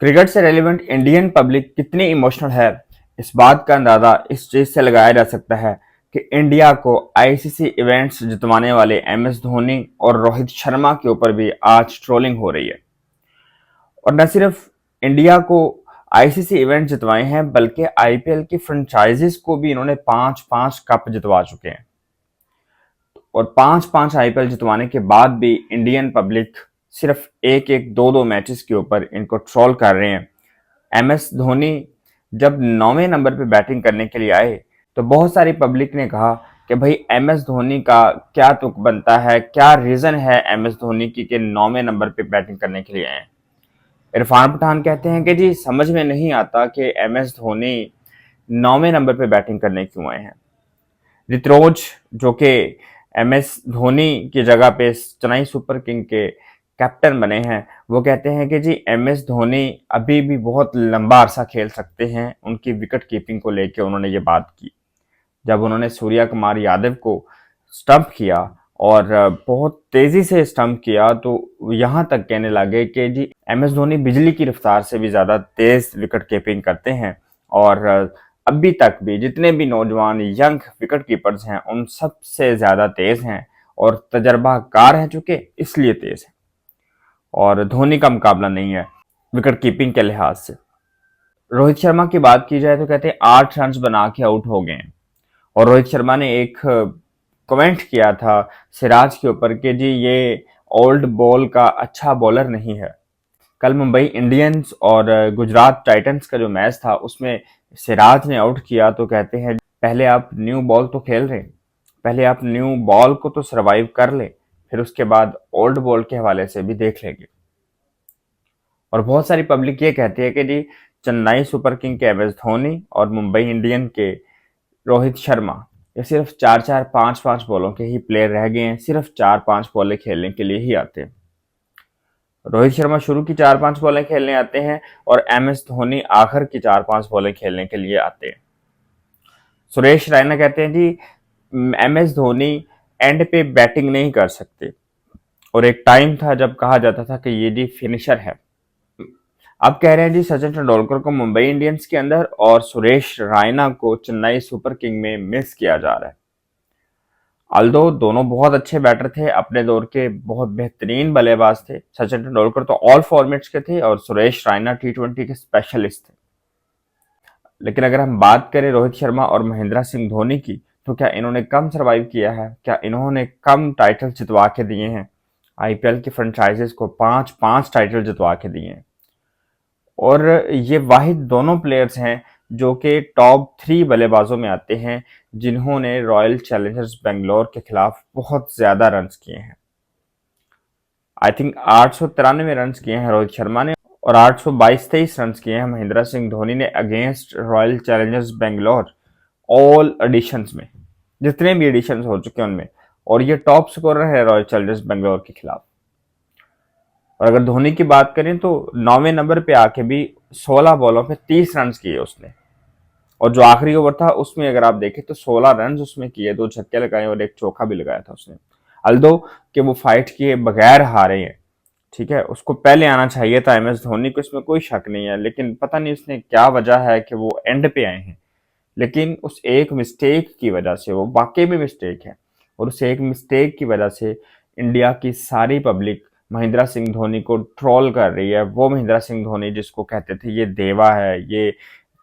Cricket से relevant Indian public कितनी emotional है, इस बात का अंदाजा इस चीज से लगाया जा सकता है कि इंडिया को आईसीसी इवेंट्स जितवाने वाले एमएस धोनी और रोहित शर्मा के ऊपर भी आज ट्रोलिंग हो रही है। और न सिर्फ इंडिया को आईसीसी इवेंट जितवाए हैं, बल्कि आईपीएल की फ्रेंचाइजीज को भी इन्होंने 5-5 कप जितवा चुके हैं। और 5-5 आईपीएल जितवाने के बाद भी इंडियन पब्लिक सिर्फ एक एक दो दो मैचेस के ऊपर इनको ट्रोल कर रहे हैं। एमएस धोनी जब 9वें नंबर पे बैटिंग करने के लिए आए तो बहुत सारी पब्लिक ने कहा कि भाई एमएस धोनी का क्या तुक बनता है, क्या रीजन है एमएस धोनी की कि 9वें नंबर पे बैटिंग करने के लिए आए। इरफान पठान कहते हैं कि जी समझ में नहीं आता कि एमएस धोनी 9वें नंबर पे बैटिंग करने क्यों आए हैं। ऋतुराज जो कि एमएस धोनी की जगह पे चेन्नई सुपर किंग के कैप्टन बने हैं, वो कहते हैं कि जी एमएस धोनी अभी भी बहुत लंबा अरसा खेल सकते हैं। उनकी विकेट कीपिंग को लेकर उन्होंने ये बात की जब उन्होंने सूर्या कुमार यादव को स्टंप किया, और बहुत तेजी से स्टंप किया, तो यहाँ तक कहने लगे कि जी एमएस धोनी बिजली की रफ्तार से भी ज्यादा तेज विकेट कीपिंग करते हैं। और अभी तक भी जितने भी नौजवान यंग विकेट कीपर्स हैं उन सब से ज्यादा तेज हैं और तजर्बाकार हैं, चुके इसलिए तेज है। और धोनी का मुकाबला नहीं है विकेट कीपिंग के लिहाज से। रोहित शर्मा की बात की जाए तो कहते हैं 8 रन बना के आउट हो गए हैं। और रोहित शर्मा ने एक कमेंट किया था सिराज के ऊपर कि जी ये ओल्ड बॉल का अच्छा बॉलर नहीं है। कल मुंबई इंडियंस और गुजरात टाइटंस का जो मैच था उसमें सिराज ने आउट किया, तो कहते हैं पहले आप न्यू बॉल तो खेल रहे हैं, पहले आप न्यू बॉल को तो सरवाइव कर ले, फिर उसके बाद ओल्ड बॉल के हवाले से भी देख लेंगे। और बहुत सारी पब्लिक ये कहती है कि जी चेन्नई सुपर किंग के एमएस धोनी और मुंबई इंडियन के रोहित शर्मा ये सिर्फ 4-4 5-5 बॉलों के ही प्लेयर रह गए हैं, सिर्फ 4-5 बॉलें खेलने के लिए ही आते हैं। रोहित शर्मा शुरू की 4-5 बॉलें खेलने आते हैं और एमएस धोनी आखिर की 4-5 बॉलें खेलने के लिए आते हैं। सुरेश रैना कहते हैं जी एमएस धोनी एंड पे बैटिंग नहीं कर सकते, और एक टाइम था जब कहा जाता था कि ये जी फिनिशर है। अब कह रहे हैं जी सचिन तेंदुलकर को मुंबई इंडियंस के अंदर और सुरेश रैना को चेन्नई सुपर किंग में मिस किया जा रहा है। अल्दो दोनों बहुत अच्छे बैटर थे, अपने दौर के बहुत बेहतरीन बल्लेबाज थे। सचिन तेंदुलकर तो ऑल फॉर्मेट्स के थे और सुरेश रैना टी20 के स्पेशलिस्ट थे। लेकिन अगर हम बात करें रोहित शर्मा और महेंद्र सिंह धोनी की, तो क्या इन्होंने कम सरवाइव किया है? क्या इन्होंने कम टाइटल जितवा के दिए हैं? आईपीएल की फ्रेंचाइजीज को 5-5 टाइटल जितवा के दिए हैं। और ये वाहिद दोनों प्लेयर्स हैं जो कि टॉप 3 बल्लेबाजों में आते हैं जिन्होंने रॉयल चैलेंजर्स बेंगलोर के खिलाफ बहुत ज्यादा रन्स किए हैं। आई थिंक 893 रन्स किए हैं रोहित शर्मा ने और 822-23 रन्स किए हैं महेंद्र सिंह धोनी ने against Royal Challengers Bangalore all editions में, जितने भी एडिशंस हो चुके हैं उनमें। और ये टॉप स्कोरर है रॉयल चैलेंजर्स बेंगलोर के खिलाफ। और अगर धोनी की बात करें तो 9वें नंबर पे आके भी 16 बॉलों पे 30 रन किए उसने। और जो आखिरी ओवर था उसमें अगर आप देखें तो 16 रन उसमें किए, 2 छक्के लगाए और एक चौका भी लगाया था उसने। अल्दो कि वो फाइट किए बगैर हारे हैं, ठीक है, उसको पहले आना चाहिए था एमएस धोनी को, इसमें कोई शक नहीं है। लेकिन पता नहीं उसने क्या वजह है कि वो एंड पे आए हैं। लेकिन उस एक मिस्टेक की वजह से, वो वाकई में मिस्टेक है, और उस एक मिस्टेक की वजह से इंडिया की सारी पब्लिक महेंद्र सिंह धोनी को ट्रोल कर रही है। वो महेंद्र सिंह धोनी जिसको कहते थे ये देवा है, ये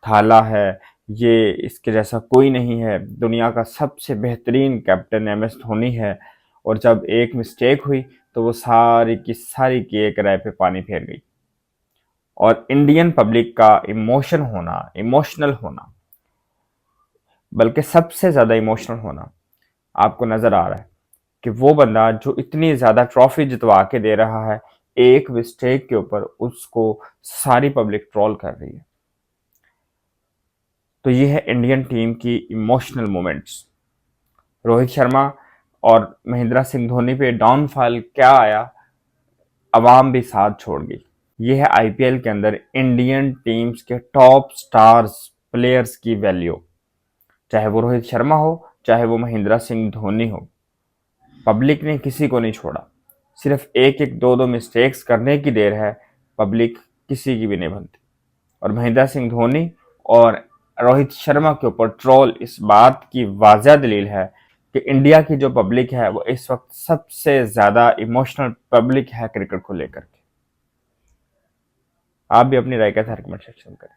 थाला है, ये इसके जैसा कोई नहीं है, दुनिया का सबसे बेहतरीन कैप्टन एमएस धोनी है। और जब एक मिस्टेक हुई तो वो सारी की एक राय पे पानी फेर गई। और इंडियन पब्लिक का इमोशनल होना, बल्कि सबसे ज्यादा इमोशनल होना आपको नजर आ रहा है कि वो बंदा जो इतनी ज्यादा ट्रॉफी जितवा के दे रहा है, एक मिस्टेक के ऊपर उसको सारी पब्लिक ट्रोल कर रही है। तो ये है इंडियन टीम की इमोशनल मोमेंट्स। रोहित शर्मा और महेंद्र सिंह धोनी पे डाउनफॉल क्या आया, अवाम भी साथ छोड़ गई। ये है आईपीएल के अंदर इंडियन टीम्स के टॉप स्टार्स प्लेयर्स की वैल्यू। चाहे वो रोहित शर्मा हो, चाहे वो महेंद्र सिंह धोनी हो, पब्लिक ने किसी को नहीं छोड़ा। सिर्फ एक एक दो दो मिस्टेक्स करने की देर है, पब्लिक किसी की भी नहीं बनती। और महेंद्र सिंह धोनी और रोहित शर्मा के ऊपर ट्रोल इस बात की वाज़ह दलील है कि इंडिया की जो पब्लिक है वो इस वक्त सबसे ज्यादा इमोशनल पब्लिक है क्रिकेट को लेकर के। आप भी अपनी राय का कमेंट सेक्शन करें।